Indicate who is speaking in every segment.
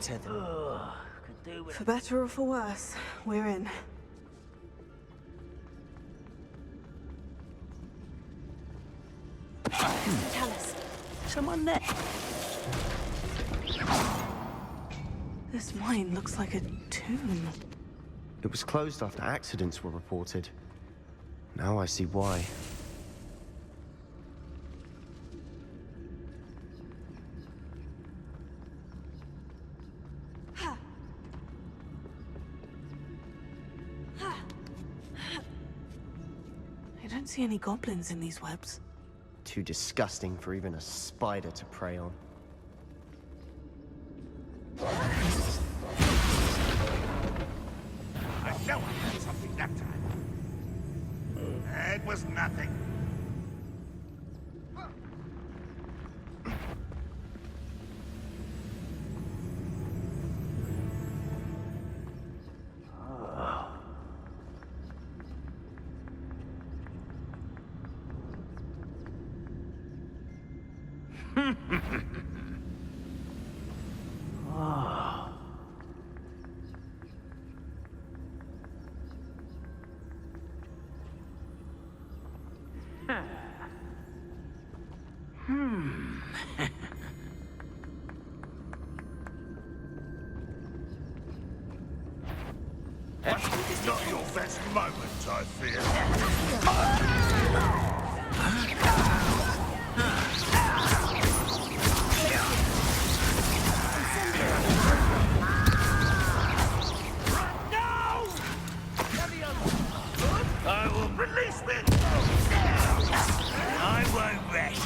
Speaker 1: better than...
Speaker 2: Could do with
Speaker 3: For better or for worse, we're in.
Speaker 2: Tell us. Someone there.
Speaker 3: This mine looks like a tomb.
Speaker 1: It was closed after accidents were reported. Now I see why.
Speaker 3: I don't see any goblins in these webs.
Speaker 1: Too disgusting for even a spider to prey on.
Speaker 4: I know I had something that time. It was nothing. Not your best moment, I fear. No! I will release me! I won't rest.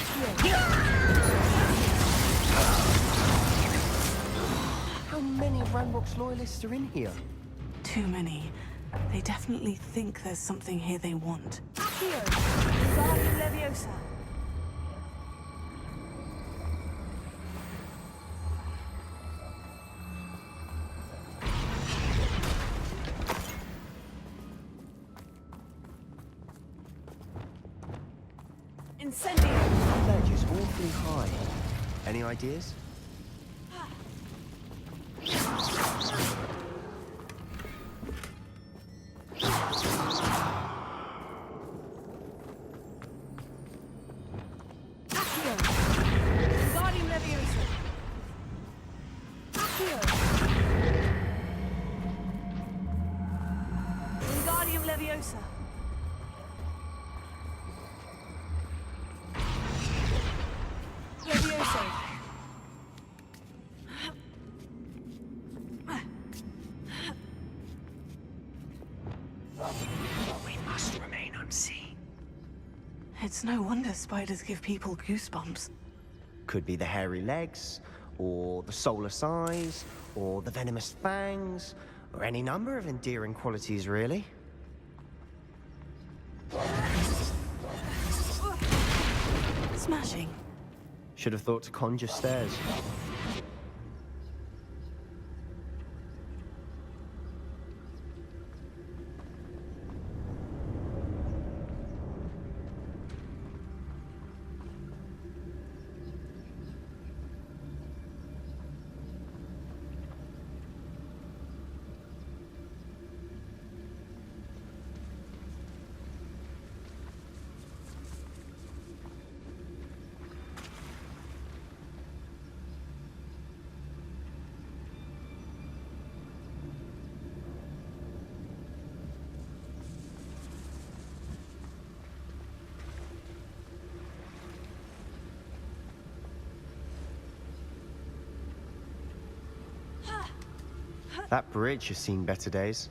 Speaker 1: How many of Ranrock's loyalists are in here?
Speaker 3: Too many. They definitely think there's something here they want.
Speaker 2: Here. Wingardium Leviosa. Incendio.
Speaker 1: That ledge is awfully high. Any ideas?
Speaker 2: Wingardium Leviosa. Here. Wingardium Leviosa. Leviosa.
Speaker 1: We must remain unseen.
Speaker 3: It's no wonder spiders give people goosebumps.
Speaker 1: Could be the hairy legs, or the soulless eyes, or the venomous fangs, or any number of endearing qualities, really.
Speaker 3: Smashing.
Speaker 1: Should have thought to conjure stairs. That bridge has seen better days.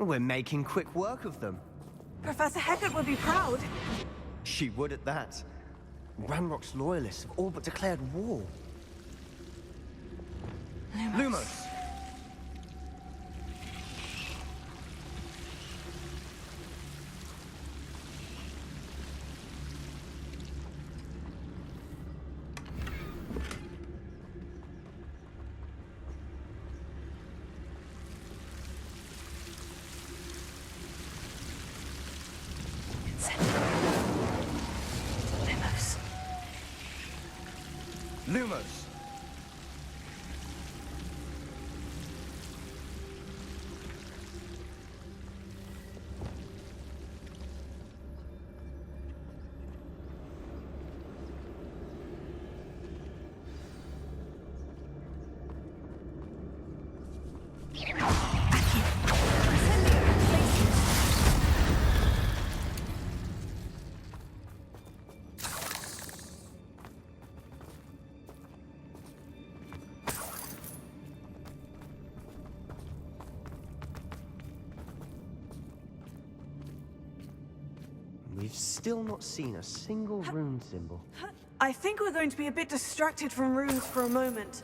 Speaker 1: We're making quick work of them.
Speaker 2: Professor Hecat would be proud.
Speaker 1: She would at that. Ranrock's loyalists have all but declared war. Lumos! Lumos! We've still not seen a single rune symbol.
Speaker 2: I think we're going to be a bit distracted from runes for a moment.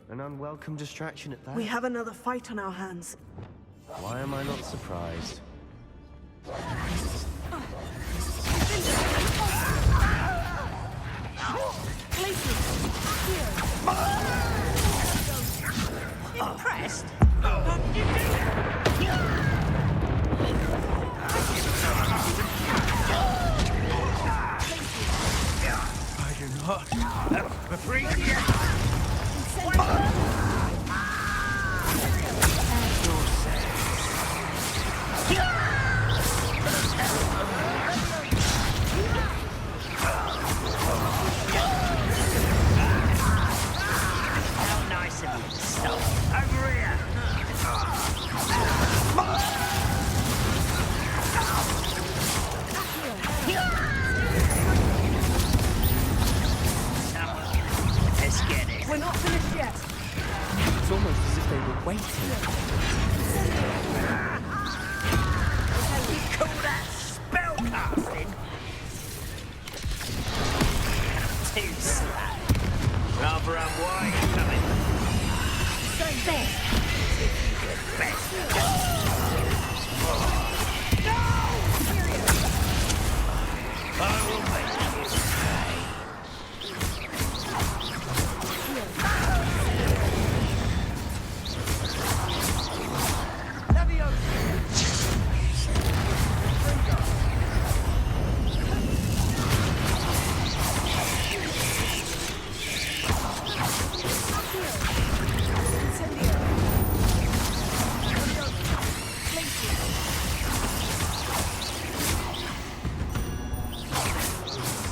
Speaker 1: An unwelcome distraction at that.
Speaker 2: We have another fight on our hands.
Speaker 1: Why am I not surprised?
Speaker 2: Impressed?
Speaker 4: I do not appreciate.
Speaker 5: How nice of you to stop. Over here. Let's get it.
Speaker 2: We're not finished yet.
Speaker 1: It's almost as if they were waiting.
Speaker 5: You call that spellcasting? Too slow. Rather unwise coming. So there. The best. I will make you pay.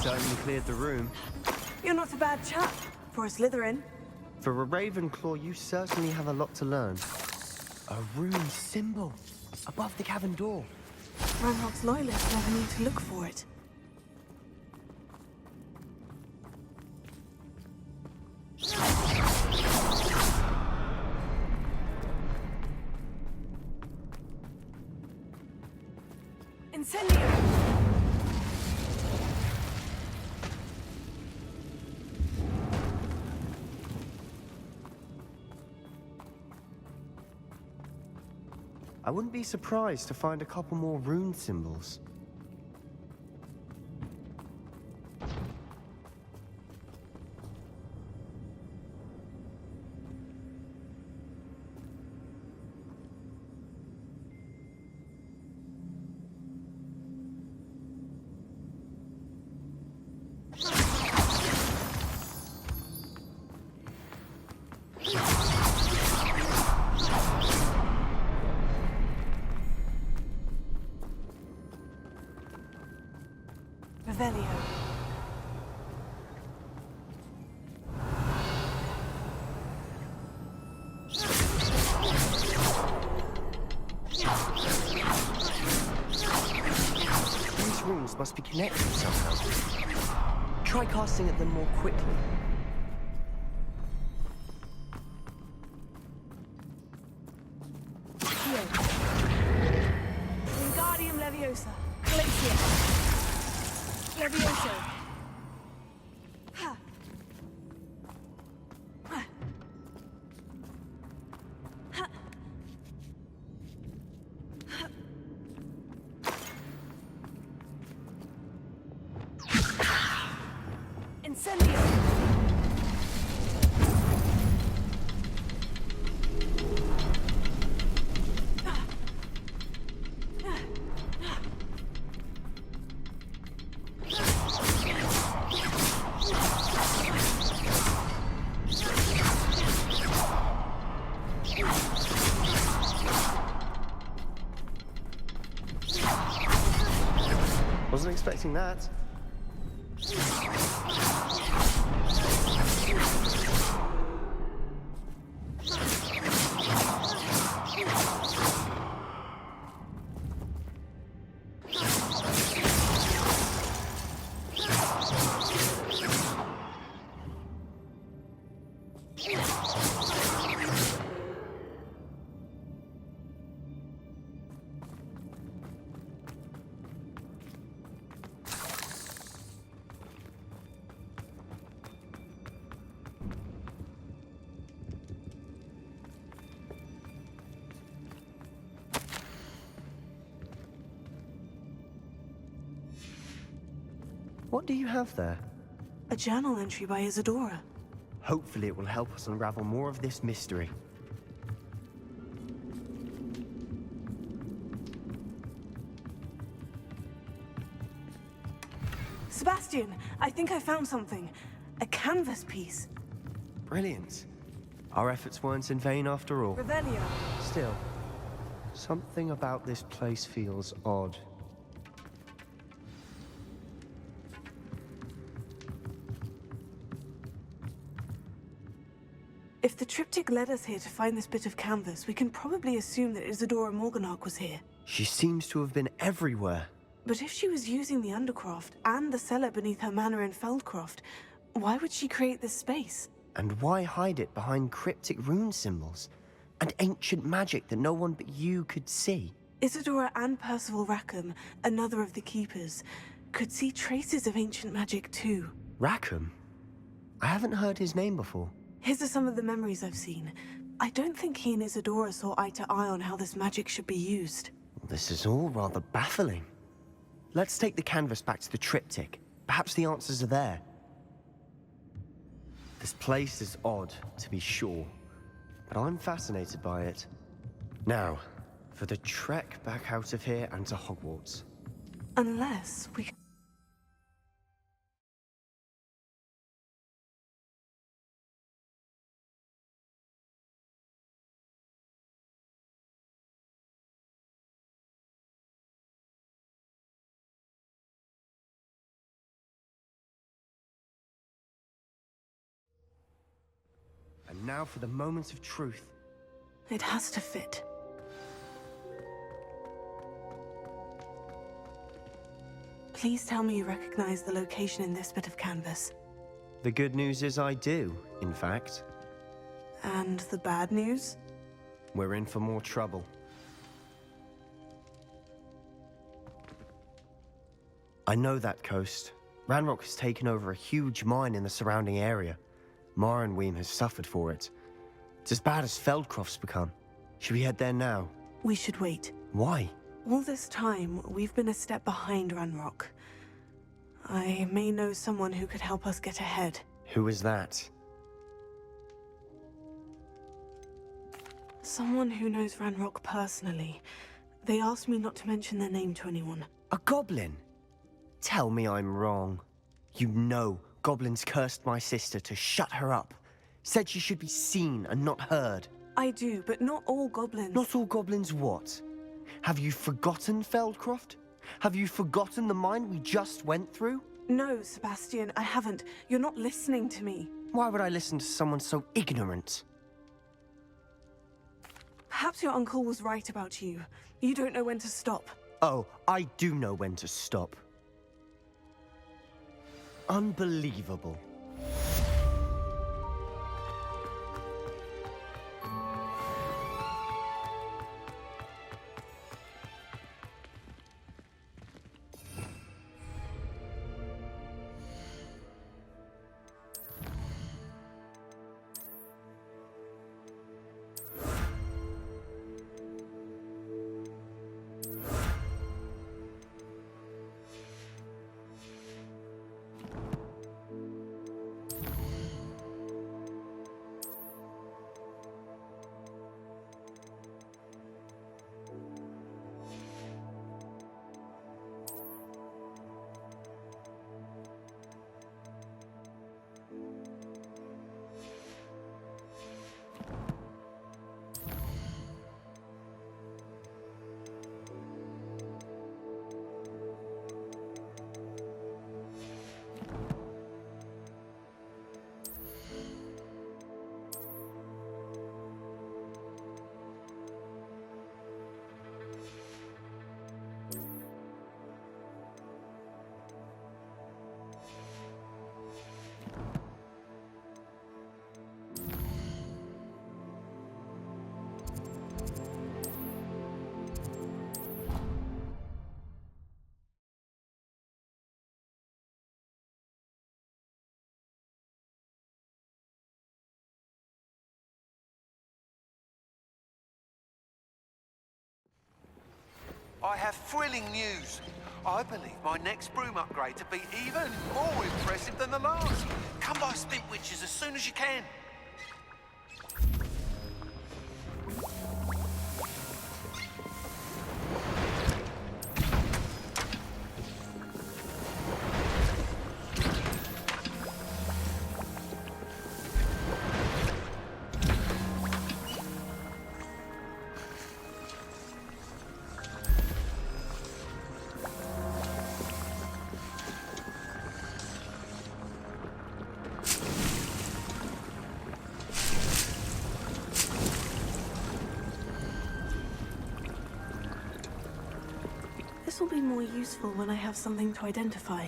Speaker 1: Certainly cleared the room.
Speaker 2: You're not a bad chap for a Slytherin.
Speaker 1: For a Ravenclaw, you certainly have a lot to learn. A rune symbol above the cavern door.
Speaker 3: Ranrock's loyalists never need to look for it.
Speaker 2: Incendio!
Speaker 1: I wouldn't be surprised to find a couple more rune symbols.
Speaker 3: Revelio.
Speaker 1: These runes must be connected somehow. Try casting at them more quickly.
Speaker 2: Here. Wingardium Leviosa. Glacier. Levioso. Ha. Ha. Ha. Ha. Incendio.
Speaker 1: Wasn't expecting that. What do you have there?
Speaker 3: A journal entry by Isadora.
Speaker 1: Hopefully it will help us unravel more of this mystery.
Speaker 3: Sebastian, I think I found something. A canvas piece.
Speaker 1: Brilliant. Our efforts weren't in vain after all.
Speaker 2: Revelio.
Speaker 1: Still, something about this place feels odd.
Speaker 3: If the triptych led us here to find this bit of canvas, we can probably assume that Isadora Morganach was here.
Speaker 1: She seems to have been everywhere.
Speaker 3: But if she was using the Undercroft and the cellar beneath her manor in Feldcroft, why would she create this space?
Speaker 1: And why hide it behind cryptic rune symbols? And ancient magic that no one but you could see?
Speaker 3: Isadora and Percival Rackham, another of the Keepers, could see traces of ancient magic too.
Speaker 1: Rackham? I haven't heard his name before.
Speaker 3: His are some of the memories I've seen. I don't think he and Isadora saw eye to eye on how this magic should be used.
Speaker 1: This is all rather baffling. Let's take the canvas back to the triptych. Perhaps the answers are there. This place is odd, to be sure, but I'm fascinated by it. Now, for the trek back out of here and to Hogwarts.
Speaker 3: Unless we...
Speaker 1: And now for the moment of truth.
Speaker 3: It has to fit. Please tell me you recognize the location in this bit of canvas.
Speaker 1: The good news is I do, in fact.
Speaker 3: And the bad news?
Speaker 1: We're in for more trouble. I know that coast. Ranrock has taken over a huge mine in the surrounding area. Mornweem has suffered for it. It's as bad as Feldcroft's become. Should we head there now?
Speaker 3: We should wait.
Speaker 1: Why?
Speaker 3: All this time, we've been a step behind Ranrock. I may know someone who could help us get ahead.
Speaker 1: Who is that?
Speaker 3: Someone who knows Ranrock personally. They asked me not to mention their name to anyone.
Speaker 1: A goblin? Tell me I'm wrong. You know goblins cursed my sister to shut her up. Said she should be seen and not heard.
Speaker 3: I do, but not all goblins.
Speaker 1: Not all goblins what? Have you forgotten Feldcroft? Have you forgotten the mine we just went through?
Speaker 3: No, Sebastian, I haven't. You're not listening to me.
Speaker 1: Why would I listen to someone so ignorant?
Speaker 3: Perhaps your uncle was right about you. You don't know when to stop.
Speaker 1: Oh, I do know when to stop. Unbelievable.
Speaker 6: I have thrilling news. I believe my next broom upgrade to be even more impressive than the last. Come by Spintwitches as soon as you can.
Speaker 3: This will be more useful when I have something to identify.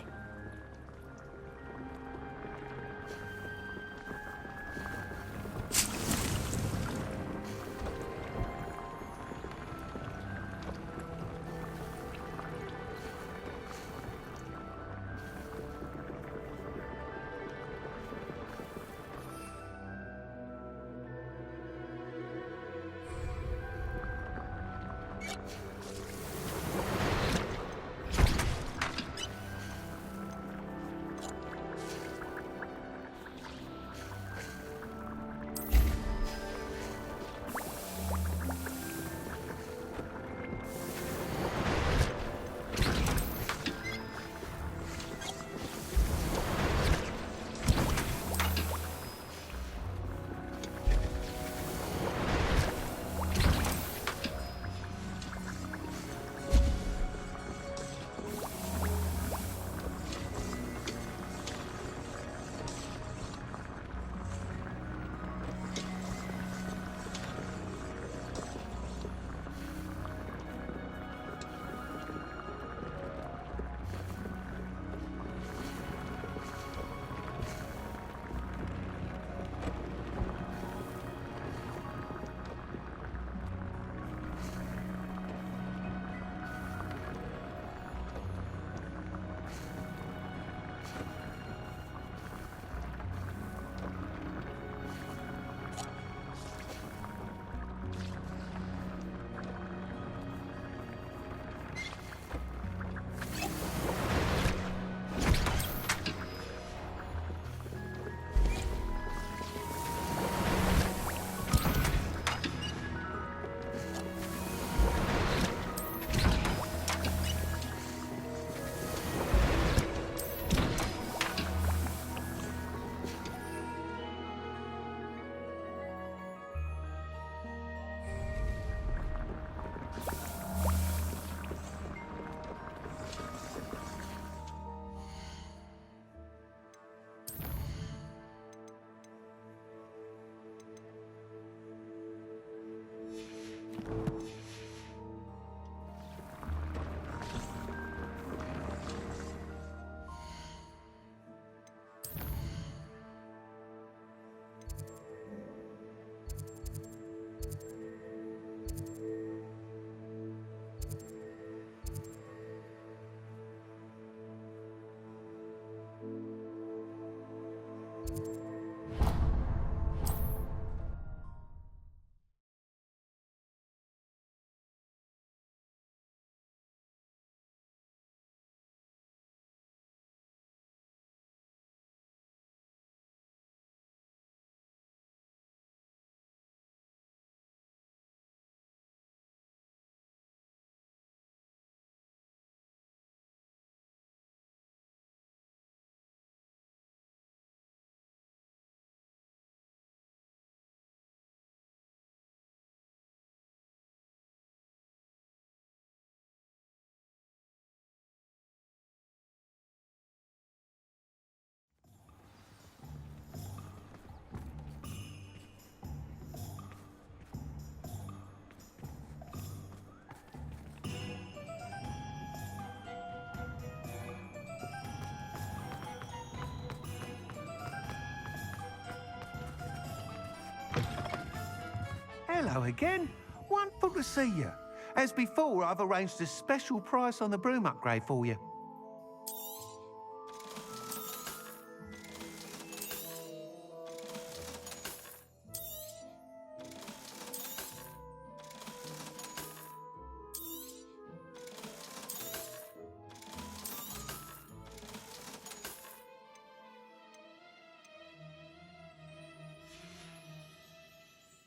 Speaker 6: Hello again. Wonderful to see you. As before, I've arranged a special price on the broom upgrade for you.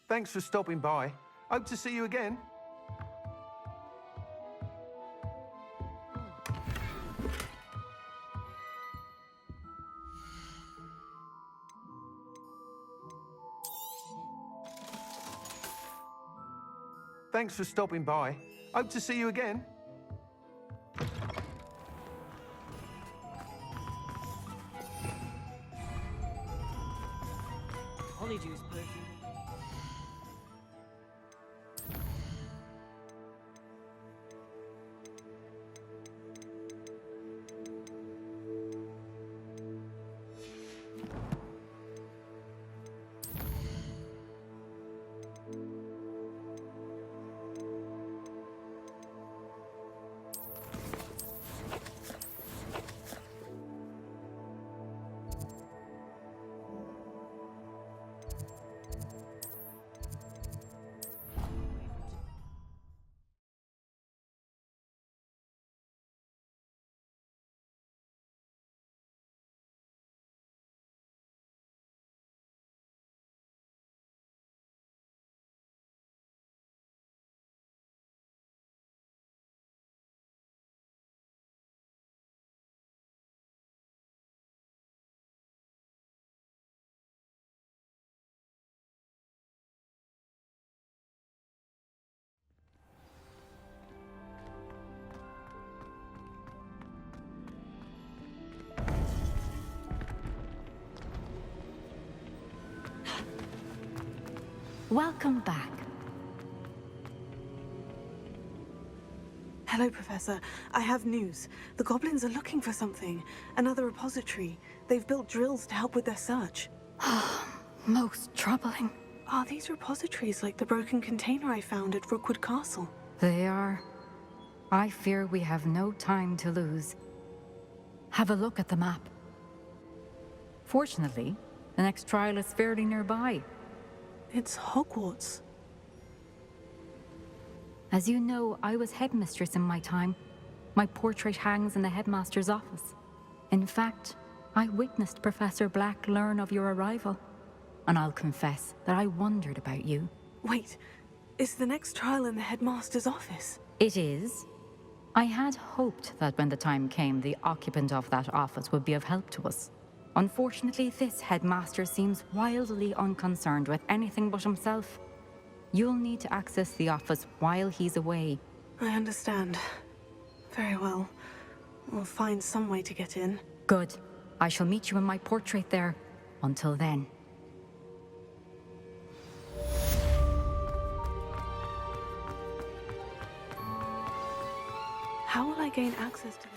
Speaker 6: Thanks for stopping by. Hope to see you again. Thanks for stopping by. Hope to see you again.
Speaker 5: Honeydews perfume.
Speaker 7: Welcome back.
Speaker 3: Hello, Professor. I have news. The goblins are looking for something. Another repository. They've built drills to help with their search.
Speaker 7: Most troubling.
Speaker 3: Are these repositories like the broken container I found at Rookwood Castle?
Speaker 7: They are. I fear we have no time to lose. Have a look at the map. Fortunately, the next trial is fairly nearby.
Speaker 3: It's Hogwarts.
Speaker 7: As you know, I was headmistress in my time. My portrait hangs in the headmaster's office. In fact, I witnessed Professor Black learn of your arrival. And I'll confess that I wondered about you.
Speaker 3: Wait, is the next trial in the headmaster's office?
Speaker 7: It is. I had hoped that when the time came, the occupant of that office would be of help to us. Unfortunately, this headmaster seems wildly unconcerned with anything but himself. You'll need to access the office while he's away.
Speaker 3: I understand. Very well. We'll find some way to get in.
Speaker 7: Good. I shall meet you in my portrait there. Until then.
Speaker 3: How will I gain access to the...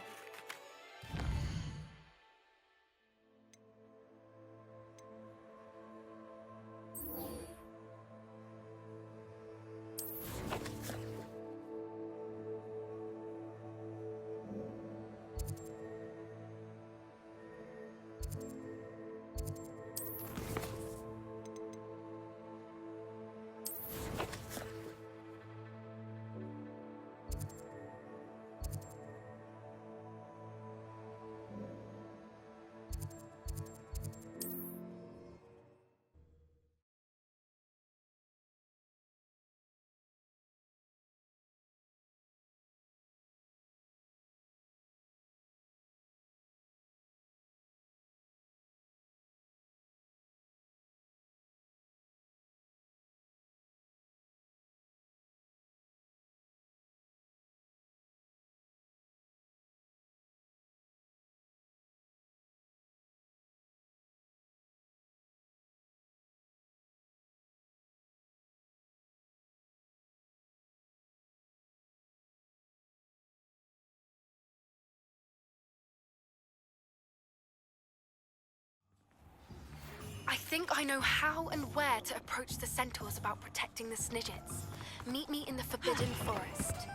Speaker 8: think I know how and where to approach the centaurs about protecting the Snidgets. Meet me in the Forbidden Forest.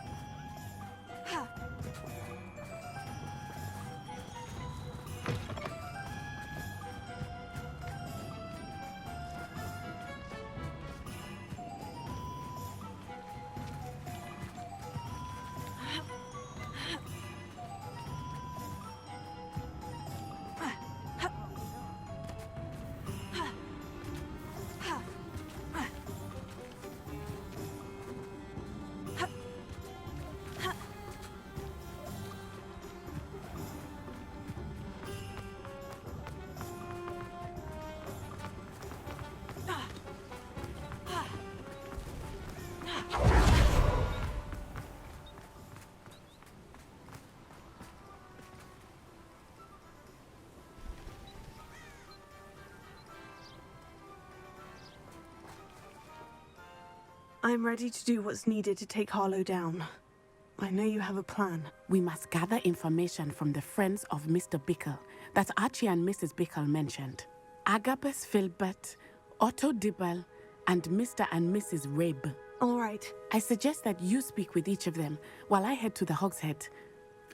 Speaker 3: I'm ready to do what's needed to take Harlow down. I know you have a plan.
Speaker 9: We must gather information from the friends of Mr. Bickle that Archie and Mrs. Bickle mentioned. Agabus Filbert, Otto Dibble, and Mr. and Mrs. Rabe.
Speaker 3: All right.
Speaker 9: I suggest that you speak with each of them while I head to the Hogshead.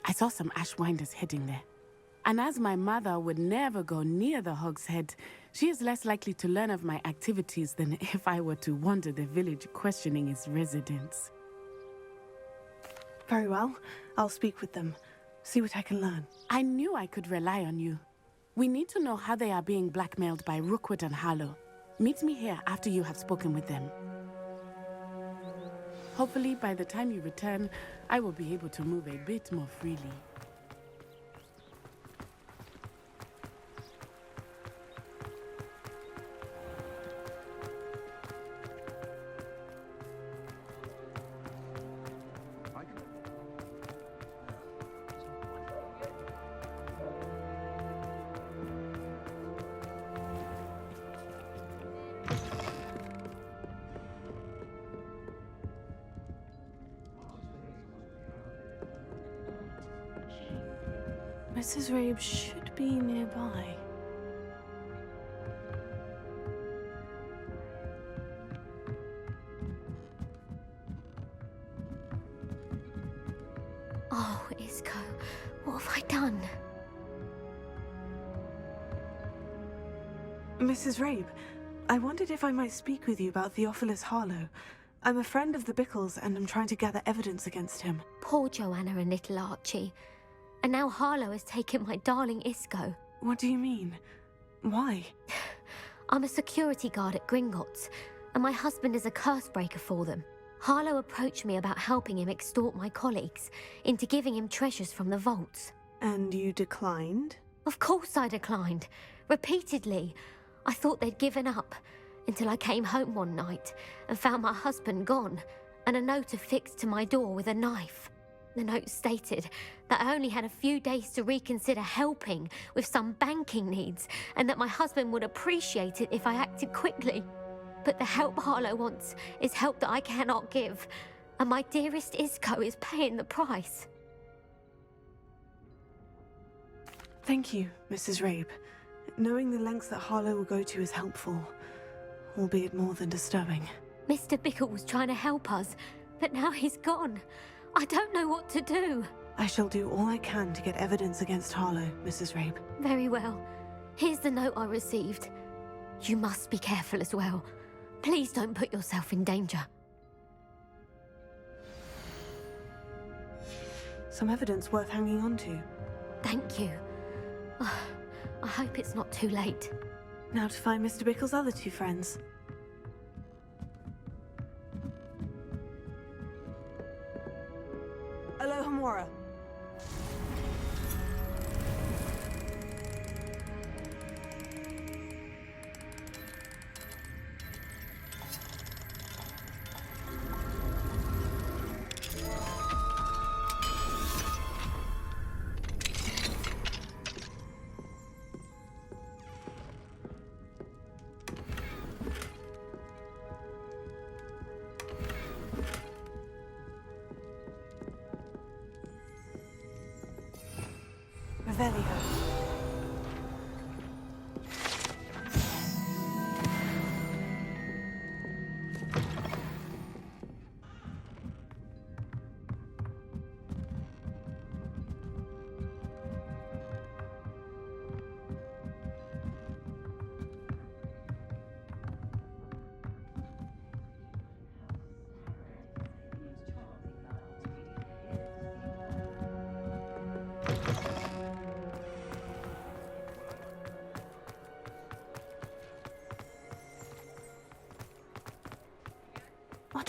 Speaker 9: I saw some Ashwinders heading there. And as my mother would never go near the Hogshead, she is less likely to learn of my activities than if I were to wander the village questioning its residents.
Speaker 3: Very well. I'll speak with them. See what I can learn.
Speaker 9: I knew I could rely on you. We need to know how they are being blackmailed by Rookwood and Harlow. Meet me here after you have spoken with them. Hopefully, by the time you return, I will be able to move a bit more freely.
Speaker 3: Mrs. Rabe should be nearby.
Speaker 10: Oh, Isco, what have I done?
Speaker 3: Mrs. Rabe, I wondered if I might speak with you about Theophilus Harlow. I'm a friend of the Bickles and I'm trying to gather evidence against him.
Speaker 10: Poor Joanna and little Archie. And now Harlow has taken my darling Isco.
Speaker 3: What do you mean? Why?
Speaker 10: I'm a security guard at Gringotts, and my husband is a curse breaker for them. Harlow approached me about helping him extort my colleagues into giving him treasures from the vaults.
Speaker 3: And you declined?
Speaker 10: Of course I declined. Repeatedly. I thought they'd given up, until I came home one night and found my husband gone, and a note affixed to my door with a knife. The note stated that I only had a few days to reconsider helping with some banking needs, and that my husband would appreciate it if I acted quickly. But the help Harlow wants is help that I cannot give, and my dearest Isco is paying the price.
Speaker 3: Thank you, Mrs. Rabe. Knowing the lengths that Harlow will go to is helpful, albeit more than disturbing.
Speaker 10: Mr. Bickle was trying to help us, but now he's gone. I don't know what to do.
Speaker 3: I shall do all I can to get evidence against Harlow, Mrs. Rabe.
Speaker 10: Very well. Here's the note I received. You must be careful as well. Please don't put yourself in danger.
Speaker 3: Some evidence worth hanging on to.
Speaker 10: Thank you. I hope it's not too late.
Speaker 3: Now to find Mr. Bickle's other two friends. Alohomora. Revelio.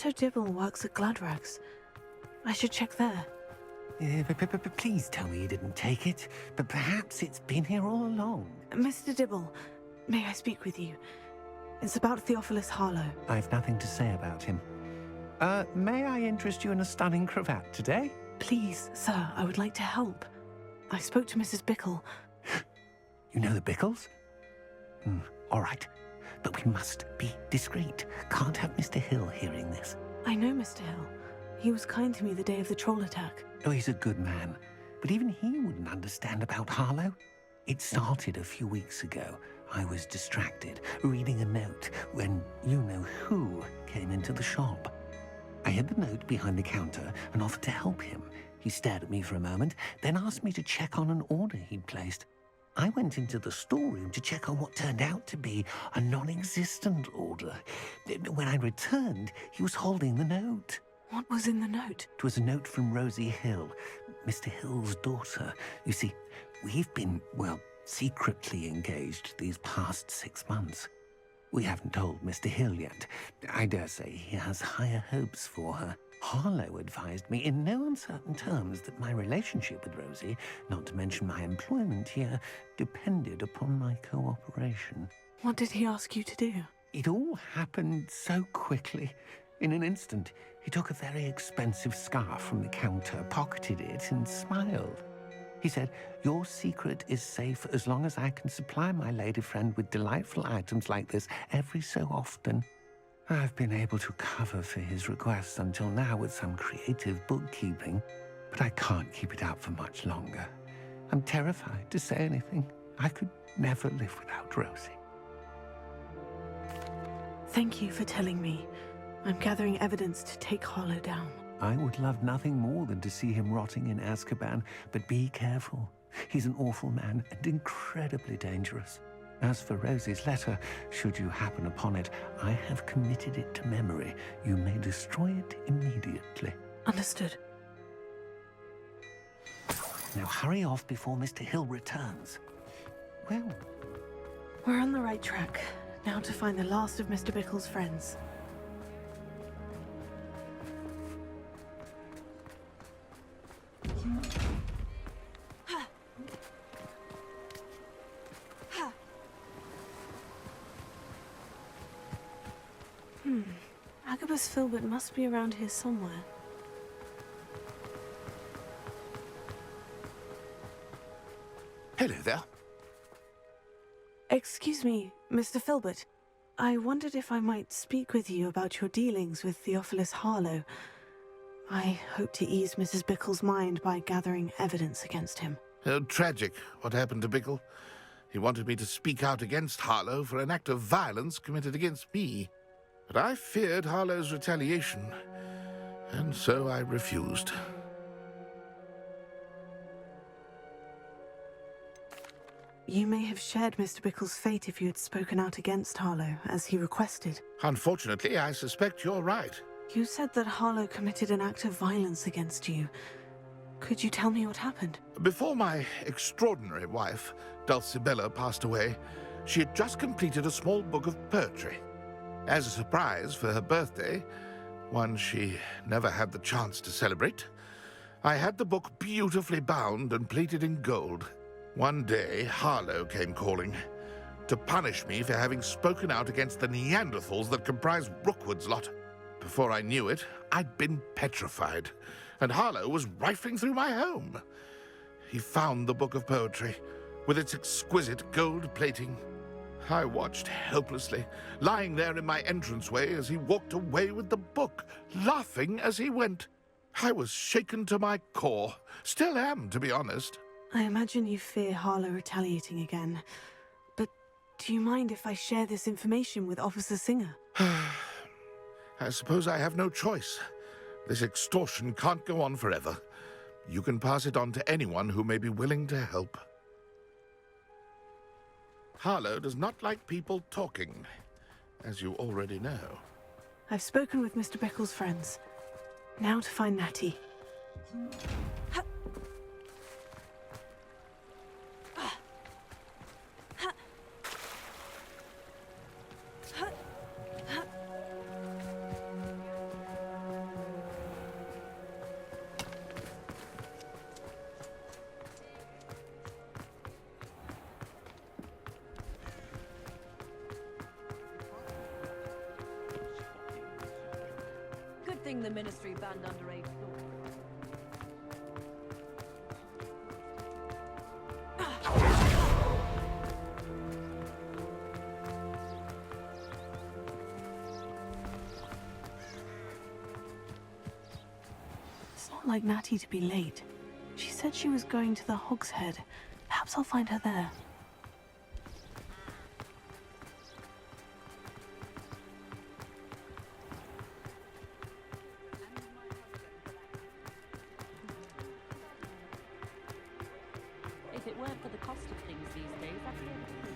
Speaker 3: Dr. Dibble works at Gladrags. I should check there.
Speaker 11: Please tell me you didn't take it. But perhaps it's been here all along.
Speaker 3: Mr. Dibble, may I speak with you? It's about Theophilus Harlow.
Speaker 11: I've nothing to say about him. May I interest you in a stunning cravat today?
Speaker 3: Please, sir, I would like to help. I spoke to Mrs. Bickle.
Speaker 11: You know the Bickles? All right. But we must be discreet. Can't have Mr. Hill hearing this.
Speaker 3: I know Mr. Hill. He was kind to me the day of the troll attack.
Speaker 11: Oh, he's a good man. But even he wouldn't understand about Harlow. It started a few weeks ago. I was distracted, reading a note, when you-know-who came into the shop. I hid the note behind the counter and offered to help him. He stared at me for a moment, then asked me to check on an order he'd placed. I went into the storeroom to check on what turned out to be a non-existent order. When I returned, he was holding the note.
Speaker 3: What was in the note?
Speaker 11: It was a note from Rosie Hill, Mr. Hill's daughter. You see, we've been, well, secretly engaged these past 6 months. We haven't told Mr. Hill yet. I dare say he has higher hopes for her. Harlow advised me in no uncertain terms that my relationship with Rosie, not to mention my employment here, depended upon my cooperation.
Speaker 3: What did he ask you to do?
Speaker 11: It all happened so quickly. In an instant, he took a very expensive scarf from the counter, pocketed it, and smiled. He said, "Your secret is safe as long as I can supply my lady friend with delightful items like this every so often." I've been able to cover for his requests until now with some creative bookkeeping, but I can't keep it up for much longer. I'm terrified to say anything. I could never live without Rosie.
Speaker 3: Thank you for telling me. I'm gathering evidence to take Harlow down.
Speaker 11: I would love nothing more than to see him rotting in Azkaban, but be careful. He's an awful man and incredibly dangerous. As for Rosie's letter, should you happen upon it, I have committed it to memory. You may destroy it immediately.
Speaker 3: Understood.
Speaker 11: Now hurry off before Mr. Hill returns. Well,
Speaker 3: we're on the right track. Now to find the last of Mr. Bickle's friends. Agabus Filbert must be around here somewhere.
Speaker 4: Hello there.
Speaker 3: Excuse me, Mr. Filbert. I wondered if I might speak with you about your dealings with Theophilus Harlow. I hope to ease Mrs. Bickle's mind by gathering evidence against him.
Speaker 4: Oh, tragic what happened to Bickle. He wanted me to speak out against Harlow for an act of violence committed against me. But I feared Harlow's retaliation, and so I refused.
Speaker 3: You may have shared Mr. Bickle's fate if you had spoken out against Harlow, as he requested.
Speaker 4: Unfortunately, I suspect you're right.
Speaker 3: You said that Harlow committed an act of violence against you. Could you tell me what happened?
Speaker 4: Before my extraordinary wife, Dulcibella, passed away, she had just completed a small book of poetry. As a surprise for her birthday, one she never had the chance to celebrate, I had the book beautifully bound and plated in gold. One day, Harlow came calling to punish me for having spoken out against the Neanderthals that comprise Rookwood's lot. Before I knew it, I'd been petrified, and Harlow was rifling through my home. He found the book of poetry, with its exquisite gold plating. I watched helplessly, lying there in my entranceway as he walked away with the book, laughing as he went. I was shaken to my core. Still am, to be honest.
Speaker 3: I imagine you fear Harlow retaliating again. But do you mind if I share this information with Officer Singer?
Speaker 4: I suppose I have no choice. This extortion can't go on forever. You can pass it on to anyone who may be willing to help. Harlow does not like people talking, as you already know.
Speaker 3: I've spoken with Mr. Bickle's friends. Now to find Natty.
Speaker 12: thing the Ministry banned underage thought.
Speaker 3: It's not like Natty to be late. She said she was going to the Hog's Head. Perhaps I'll find her there.
Speaker 12: If it weren't for the cost of things these days, I'd be able to do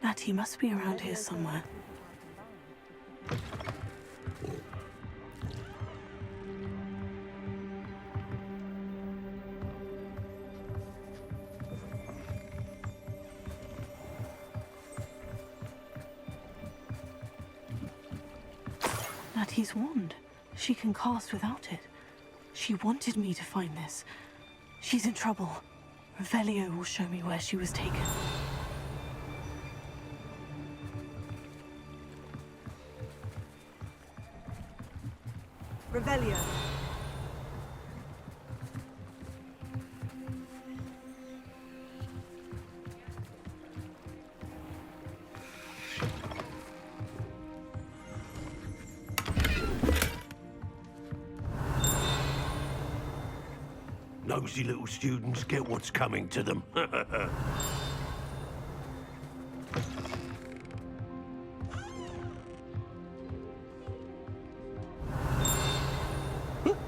Speaker 12: that.
Speaker 3: Natty must be around here somewhere. Natty's wand. She can cast without it. She wanted me to find this. She's in trouble. Revelio will show me where she was taken.
Speaker 2: Revelio.
Speaker 5: Nosy little students get what's coming to them.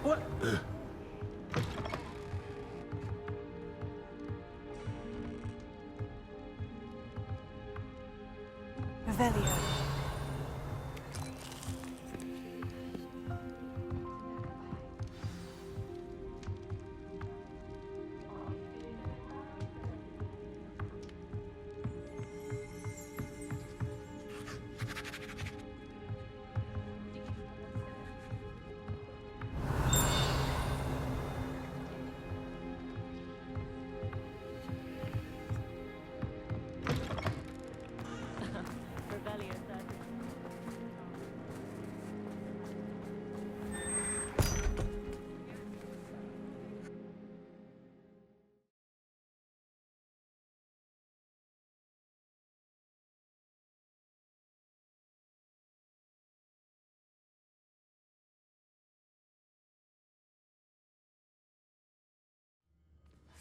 Speaker 5: What?
Speaker 3: Revelio.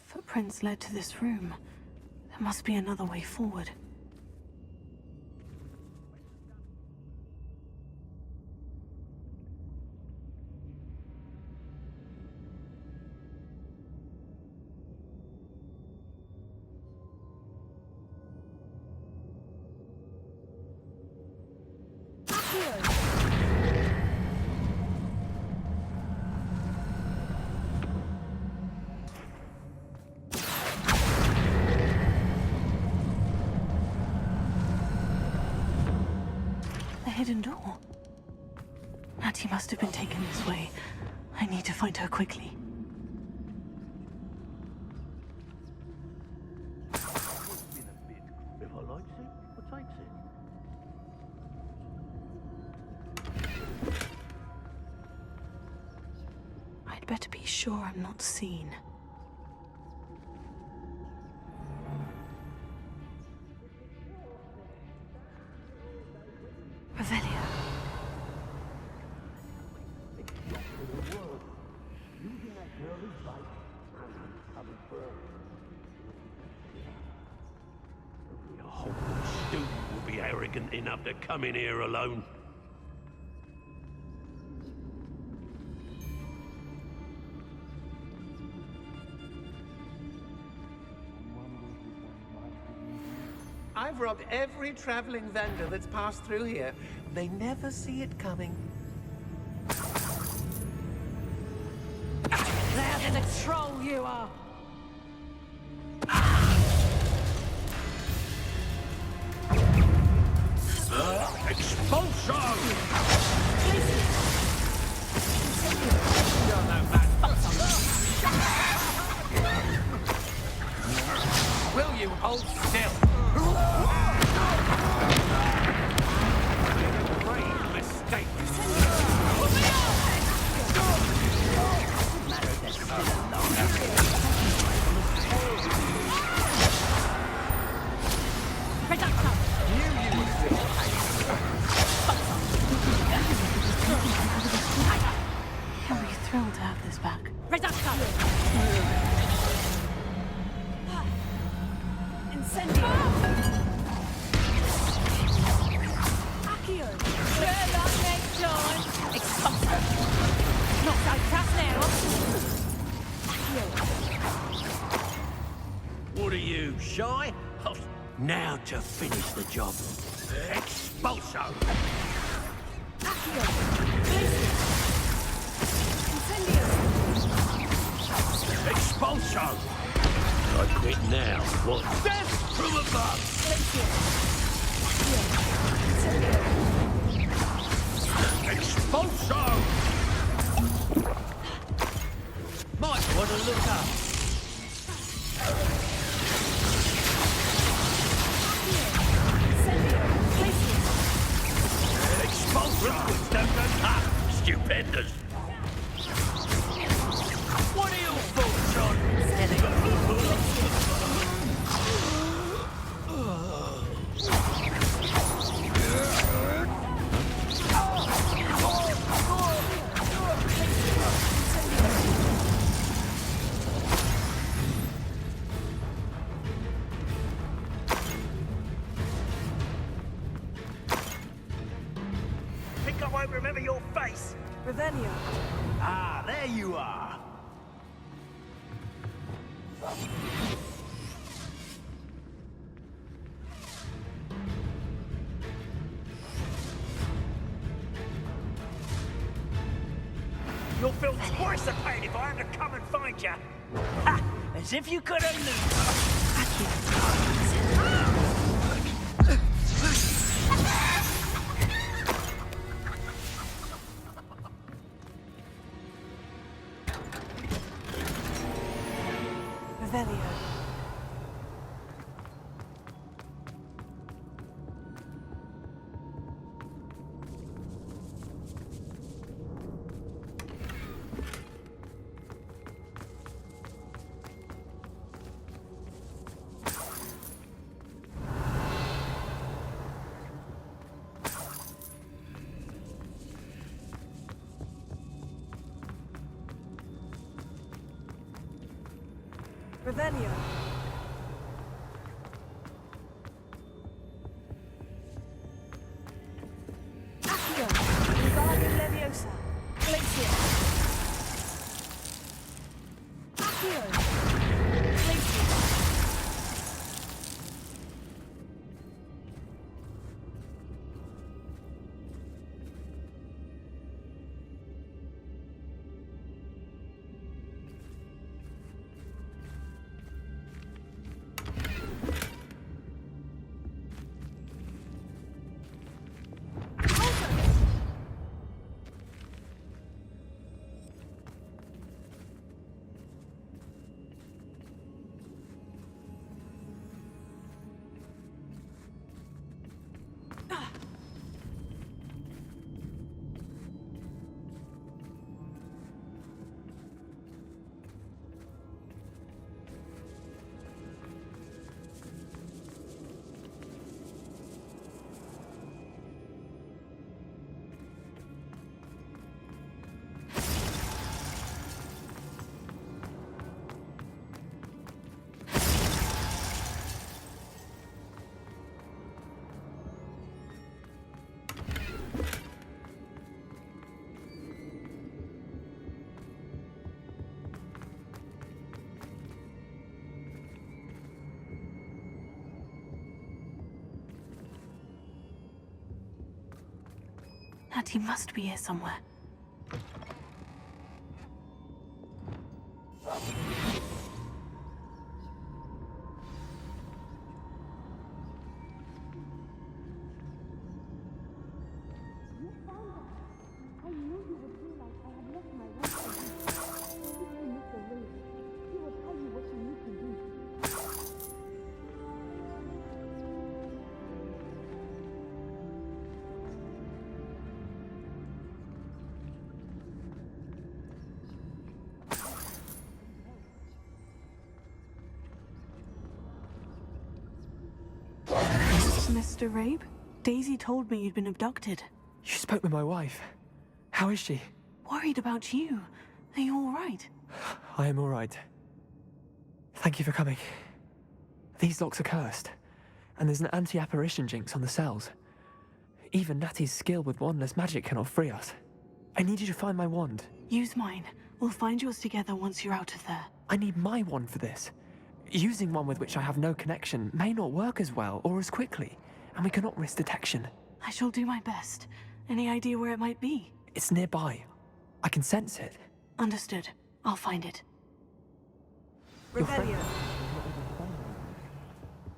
Speaker 3: Footprints led to this room. There must be another way forward. Hidden door. Natty must have been taken this way. I need to find her quickly.
Speaker 5: If I likes it, I takes it.
Speaker 3: I'd better be sure I'm not seen. Revelio.
Speaker 5: A Hogwarts student will be arrogant enough to come in here alone.
Speaker 11: I've robbed every traveling vendor that's passed through here. They never see it coming.
Speaker 12: Louder the troll you are!
Speaker 5: Expulsion! shy? Oh, now to finish the job. Expulso!
Speaker 2: Accio! Glacier! Incendio!
Speaker 5: Expulso! I quit now. What? Death from above!
Speaker 2: Glacier! Accio! Incendio!
Speaker 5: Expulso! Might want to look up. Expulso! Stupendous! What are your thoughts on?
Speaker 13: Think I won't remember your face?
Speaker 2: Revelio.
Speaker 13: Ah, there you are. You'll feel twice the pain if I have to come and find you. Ha! As if you could have
Speaker 2: Revelio. Revelio. Accio. Wingardium Leviosa. Glacier. Accio. Glacier.
Speaker 3: Natty must be here somewhere. Mr. Rabe? Daisy told me you'd been abducted.
Speaker 14: You spoke with my wife. How is she?
Speaker 3: Worried about you. Are you all right?
Speaker 14: I am all right. Thank you for coming. These locks are cursed, and there's an anti-apparition jinx on the cells. Even Natty's skill with wandless magic cannot free us. I need you to find my wand.
Speaker 3: Use mine. We'll find yours together once you're out of there.
Speaker 14: I need my wand for this. Using one with which I have no connection may not work as well or as quickly, and we cannot risk detection.
Speaker 3: I shall do my best. Any idea where it might be?
Speaker 14: It's nearby. I can sense it.
Speaker 3: Understood. I'll find it.
Speaker 2: Revelio.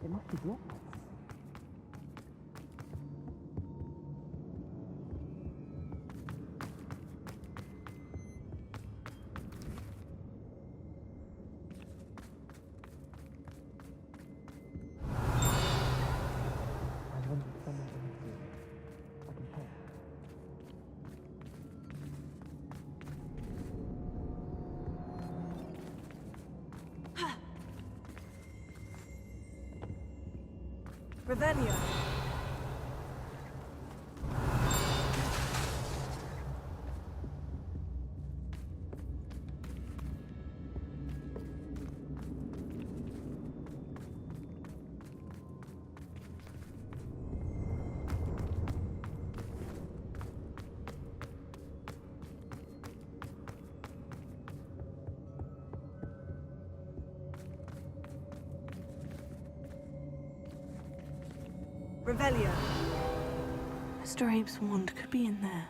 Speaker 14: It must be blocked.
Speaker 2: Revelio. Revelio.
Speaker 3: Mr. Abe's wand could be in there.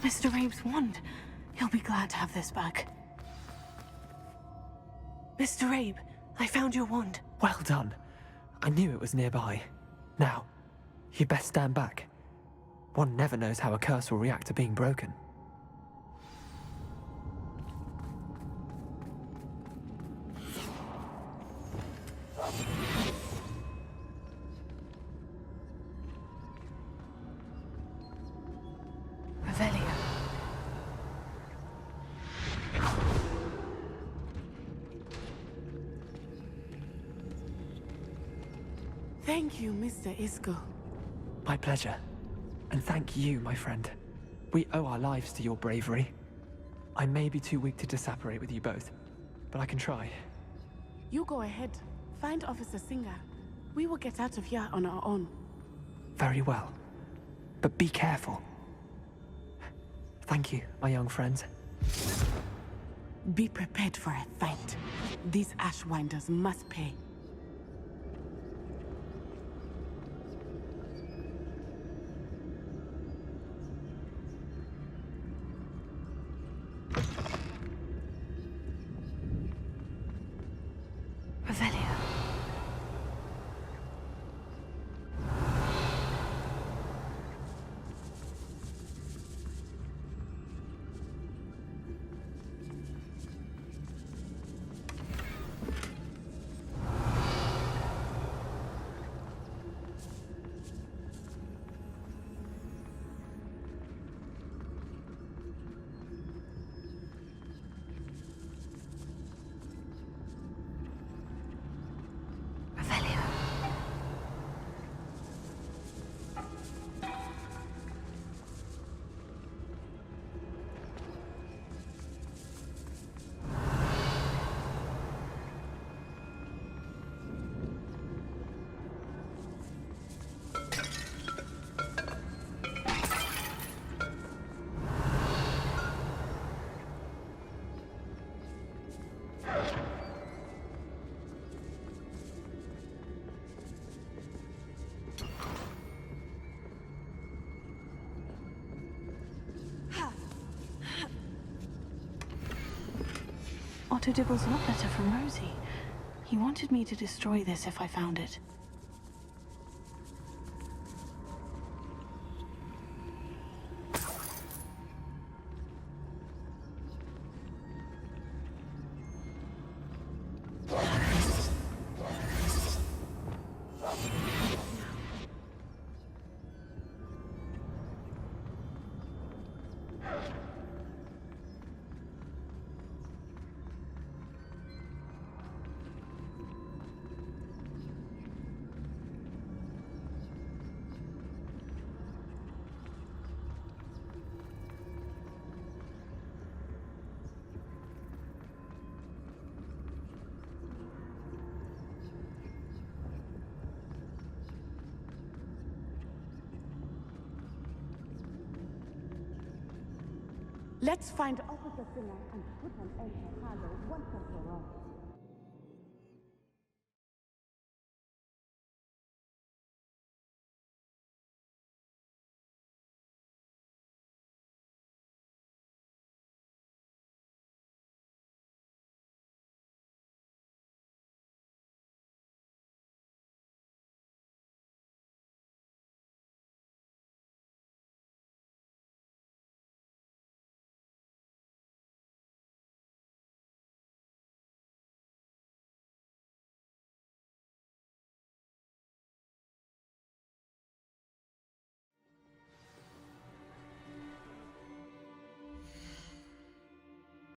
Speaker 3: Mr. Abe's wand. He'll be glad to have this back. Mr. Abe, I found your wand.
Speaker 14: Well done. I knew it was nearby. Now, you best stand back. One never knows how a curse will react to being broken.
Speaker 3: Revelio.
Speaker 9: Thank you, Mr. Isco.
Speaker 14: My pleasure. And thank you, my friend. We owe our lives to your bravery. I may be too weak to disapparate with you both, but I can try.
Speaker 9: You go ahead. Find Officer Singer. We will get out of here on our own.
Speaker 14: Very well. But be careful. Thank you, my young friends.
Speaker 9: Be prepared for a fight. These Ashwinders must pay.
Speaker 3: Revelio. Otto Dibble's love letter from Rosie. He wanted me to destroy this if I found it.
Speaker 9: Let's find Officer Singer and put an end to Harlow once and for all.